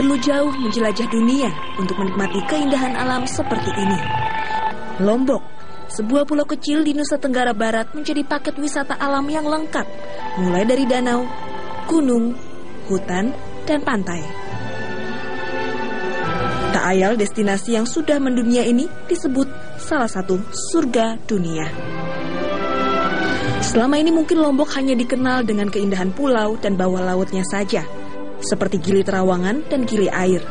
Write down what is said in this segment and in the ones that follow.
perlu jauh menjelajah dunia untuk menikmati keindahan alam seperti ini. Lombok, sebuah pulau kecil di Nusa Tenggara Barat, menjadi paket wisata alam yang lengkap, mulai dari danau, gunung, hutan, dan pantai. Tak ayal destinasi yang sudah mendunia ini disebut salah satu surga dunia. Selama ini mungkin Lombok hanya dikenal dengan keindahan pulau dan bawah lautnya saja, seperti Gili Trawangan dan Gili Air.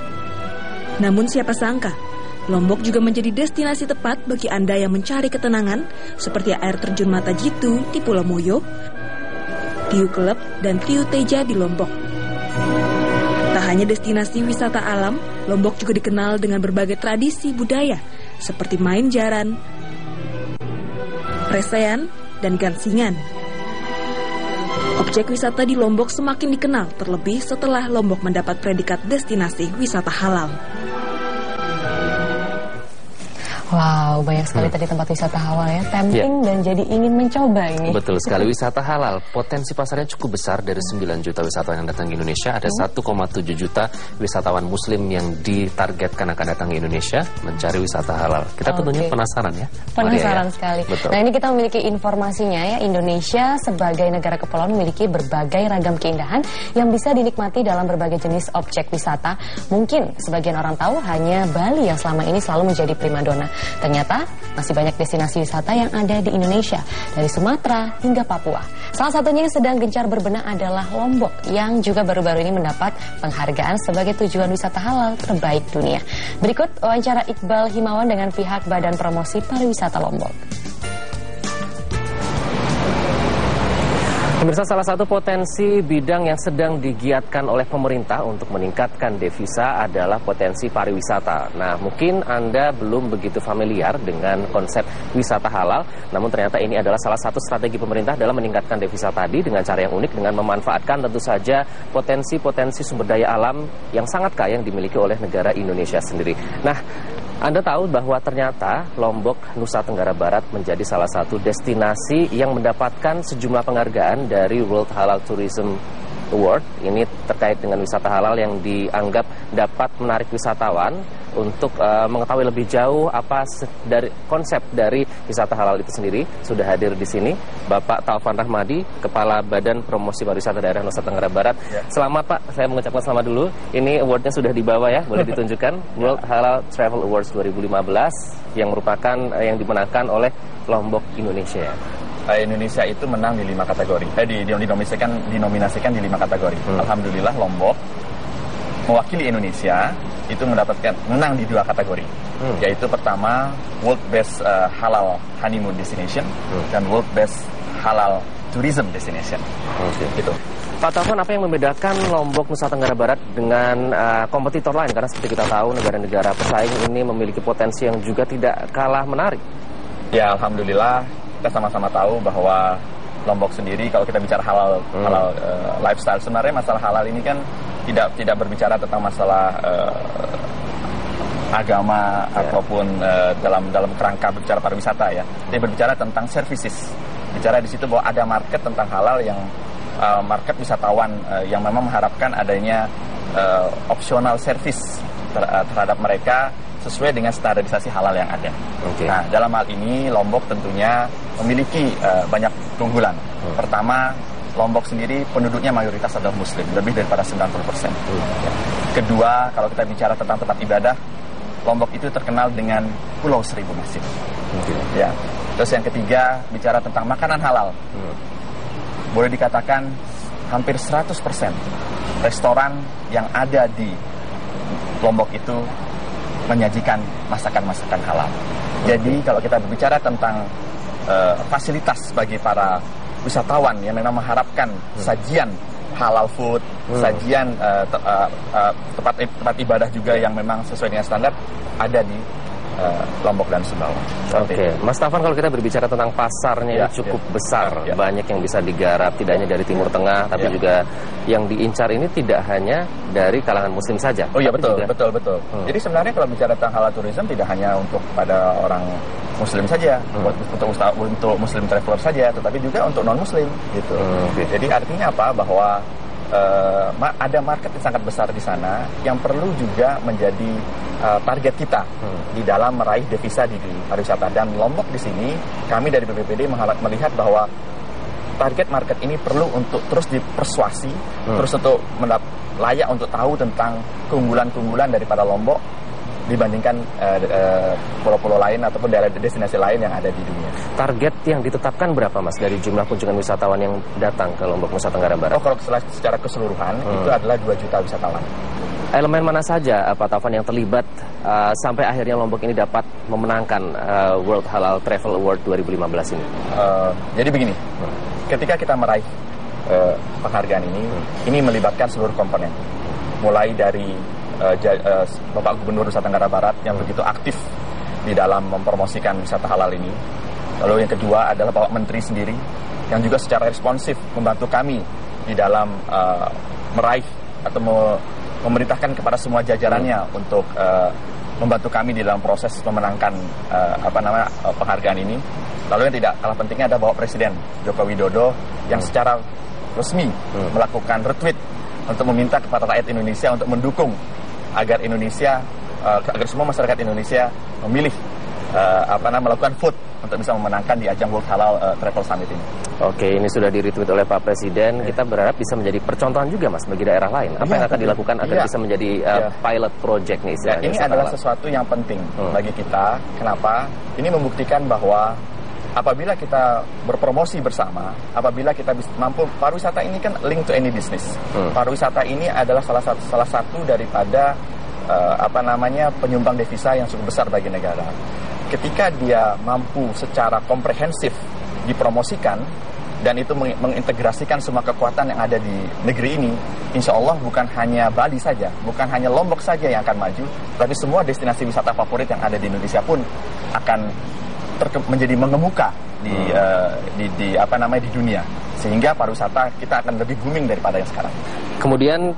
Namun siapa sangka, Lombok juga menjadi destinasi tepat bagi Anda yang mencari ketenangan, seperti air terjun Mata Jitu di Pulau Moyo, Tiu Kelep, dan Tiu Teja di Lombok. Tak hanya destinasi wisata alam, Lombok juga dikenal dengan berbagai tradisi budaya, seperti main jaran, resean, dan gansingan. Objek wisata di Lombok semakin dikenal, terlebih setelah Lombok mendapat predikat destinasi wisata halal. Wow, banyak sekali tadi tempat wisata halal ya, tempting dan jadi ingin mencoba ini. Betul sekali, wisata halal, potensi pasarnya cukup besar. Dari 9 juta wisatawan yang datang ke Indonesia, ada 1,7 juta wisatawan muslim yang ditargetkan akan datang ke Indonesia mencari wisata halal. Kita tentunya penasaran ya. Penasaran sekali. Betul. Nah, ini kita memiliki informasinya ya, Indonesia sebagai negara kepulauan memiliki berbagai ragam keindahan yang bisa dinikmati dalam berbagai jenis objek wisata. Mungkin sebagian orang tahu hanya Bali yang selama ini selalu menjadi primadona. Ternyata masih banyak destinasi wisata yang ada di Indonesia, dari Sumatera hingga Papua. Salah satunya yang sedang gencar berbenah adalah Lombok, yang juga baru-baru ini mendapat penghargaan sebagai tujuan wisata halal terbaik dunia. Berikut wawancara Iqbal Himawan dengan pihak Badan Promosi Pariwisata Lombok. Pemirsa, salah satu potensi bidang yang sedang digiatkan oleh pemerintah untuk meningkatkan devisa adalah potensi pariwisata. Nah, mungkin Anda belum begitu familiar dengan konsep wisata halal, namun ternyata ini adalah salah satu strategi pemerintah dalam meningkatkan devisa tadi dengan cara yang unik, dengan memanfaatkan tentu saja potensi-potensi sumber daya alam yang sangat kaya yang dimiliki oleh negara Indonesia sendiri. Nah, Anda tahu bahwa ternyata Lombok, Nusa Tenggara Barat menjadi salah satu destinasi yang mendapatkan sejumlah penghargaan dari World Halal Tourism Award. Ini terkait dengan wisata halal yang dianggap dapat menarik wisatawan untuk mengetahui lebih jauh apa dari konsep dari wisata halal itu sendiri. Sudah hadir di sini Bapak Taufan Rahmadi, Kepala Badan Promosi Pariwisata Daerah Nusa Tenggara Barat. Selamat Pak, saya mengucapkan selamat dulu. Ini awardnya sudah dibawa ya, boleh ditunjukkan. World Halal Travel Awards 2015 yang merupakan yang dimenangkan oleh Lombok, Indonesia. Indonesia itu menang di 5 kategori. Dinominasikan di 5 kategori. Alhamdulillah Lombok mewakili Indonesia itu menang di 2 kategori. Yaitu pertama World Best Halal Honeymoon Destination dan World Best Halal Tourism Destination. Gitu. Pak Taufan, apa yang membedakan Lombok, Nusa Tenggara Barat dengan kompetitor lain? Karena seperti kita tahu negara-negara pesaing ini memiliki potensi yang juga tidak kalah menarik. Ya, alhamdulillah kita sama-sama tahu bahwa Lombok sendiri, kalau kita bicara halal lifestyle, sebenarnya masalah halal ini kan tidak berbicara tentang masalah agama ataupun dalam kerangka berbicara pariwisata ya. Dia berbicara tentang services. Bicara di situ bahwa ada market tentang halal yang market wisatawan yang memang mengharapkan adanya optional service terhadap mereka sesuai dengan standarisasi halal yang ada. Nah, dalam hal ini Lombok tentunya memiliki banyak keunggulan. Pertama, Lombok sendiri penduduknya mayoritas adalah Muslim, lebih daripada 90%. Kedua, kalau kita bicara tentang tempat ibadah, Lombok itu terkenal dengan Pulau Seribu Masjid. Ya. Terus yang ketiga, bicara tentang makanan halal. Boleh dikatakan hampir 100% restoran yang ada di Lombok itu menyajikan masakan-masakan halal. Jadi kalau kita berbicara tentang fasilitas bagi para wisatawan yang memang mengharapkan sajian halal food, sajian tempat ibadah juga yang memang sesuai dengan standar, ada di Lombok dan Sumbawa. Mas Taufan, kalau kita berbicara tentang pasarnya ini cukup besar, banyak yang bisa digarap, tidak hanya dari Timur Tengah, tapi juga yang diincar ini tidak hanya dari kalangan Muslim saja. Oh iya, betul. Jadi sebenarnya kalau bicara tentang halal tourism tidak hanya untuk pada orang Muslim saja, untuk Muslim traveler saja, tetapi juga untuk non Muslim gitu. Jadi artinya apa? Bahwa ada market yang sangat besar di sana yang perlu juga menjadi target kita di dalam meraih devisa di pariwisata. Dan Lombok di sini, kami dari BPPD melihat bahwa target market ini perlu untuk terus dipersuasi, terus untuk layak untuk tahu tentang keunggulan-keunggulan daripada Lombok dibandingkan pulau-pulau lain ataupun daerah destinasi lain yang ada di dunia. Target yang ditetapkan berapa, Mas, dari jumlah kunjungan wisatawan yang datang ke Lombok, Nusa Tenggara Barat? Oh, kalau secara keseluruhan itu adalah 2 juta wisatawan. Elemen mana saja, Pak Taufan, yang terlibat sampai akhirnya Lombok ini dapat memenangkan World Halal Travel Award 2015 ini? Jadi begini, ketika kita meraih penghargaan ini melibatkan seluruh komponen, mulai dari Bapak Gubernur Nusa Tenggara Barat yang begitu aktif di dalam mempromosikan wisata halal ini. Lalu yang kedua adalah Bapak Menteri sendiri yang juga secara responsif membantu kami di dalam meraih atau memerintahkan kepada semua jajarannya untuk membantu kami di dalam proses memenangkan penghargaan ini. Lalu yang tidak kalah pentingnya ada Bapak Presiden Joko Widodo yang secara resmi melakukan retweet untuk meminta kepada rakyat Indonesia untuk mendukung agar semua masyarakat Indonesia memilih melakukan vote untuk bisa memenangkan di ajang World Halal Travel Summit ini. Oke, ini sudah di-retweet oleh Pak Presiden. Kita berharap bisa menjadi percontohan juga, Mas, bagi daerah lain. Apa yang akan dilakukan agar bisa menjadi pilot project nih? Ini adalah sesuatu yang penting bagi kita. Kenapa? Ini membuktikan bahwa apabila kita berpromosi bersama, apabila kita mampu, pariwisata ini kan link to any business. Pariwisata ini adalah salah satu daripada penyumbang devisa yang cukup besar bagi negara. Ketika dia mampu secara komprehensif dipromosikan dan itu mengintegrasikan semua kekuatan yang ada di negeri ini, insya Allah bukan hanya Bali saja, bukan hanya Lombok saja yang akan maju, tapi semua destinasi wisata favorit yang ada di Indonesia pun akan menjadi mengemuka di dunia, sehingga pariwisata kita akan lebih booming daripada yang sekarang. Kemudian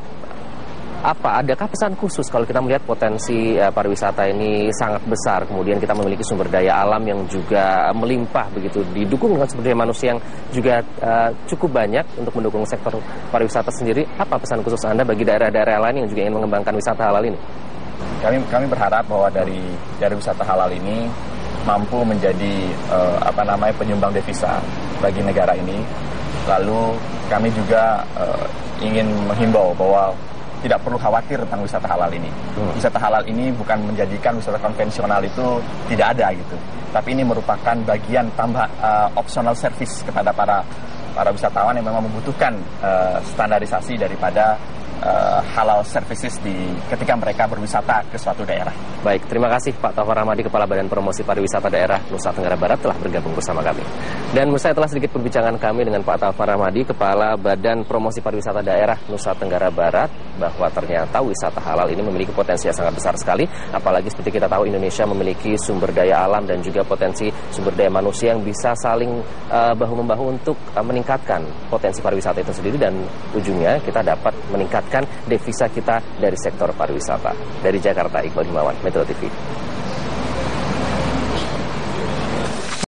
adakah pesan khusus kalau kita melihat potensi pariwisata ini sangat besar, kemudian kita memiliki sumber daya alam yang juga melimpah begitu, didukung dengan sumber daya manusia yang juga cukup banyak untuk mendukung sektor pariwisata sendiri? Apa pesan khusus Anda bagi daerah-daerah lain yang juga ingin mengembangkan wisata halal ini? Kami berharap bahwa dari wisata halal ini mampu menjadi penyumbang devisa bagi negara ini. Lalu kami juga ingin menghimbau bahwa tidak perlu khawatir tentang wisata halal ini. Wisata halal ini bukan menjadikan wisata konvensional itu tidak ada gitu. Tapi ini merupakan bagian tambah optional service kepada para wisatawan yang memang membutuhkan standarisasi daripada halal services ketika mereka berwisata ke suatu daerah. Baik, terima kasih Pak Taufan Rahmadi, Kepala Badan Promosi Pariwisata Daerah Nusa Tenggara Barat telah bergabung bersama kami. Dan saya telah sedikit perbincangan kami dengan Pak Taufan Rahmadi, Kepala Badan Promosi Pariwisata Daerah Nusa Tenggara Barat, bahwa ternyata wisata halal ini memiliki potensi yang sangat besar sekali. Apalagi seperti kita tahu Indonesia memiliki sumber daya alam dan juga potensi sumber daya manusia yang bisa saling bahu-membahu untuk meningkatkan potensi pariwisata itu sendiri, dan ujungnya kita dapat meningkatkan devisa kita dari sektor pariwisata. Dari Jakarta, Iqbal Himawan, Metro TV.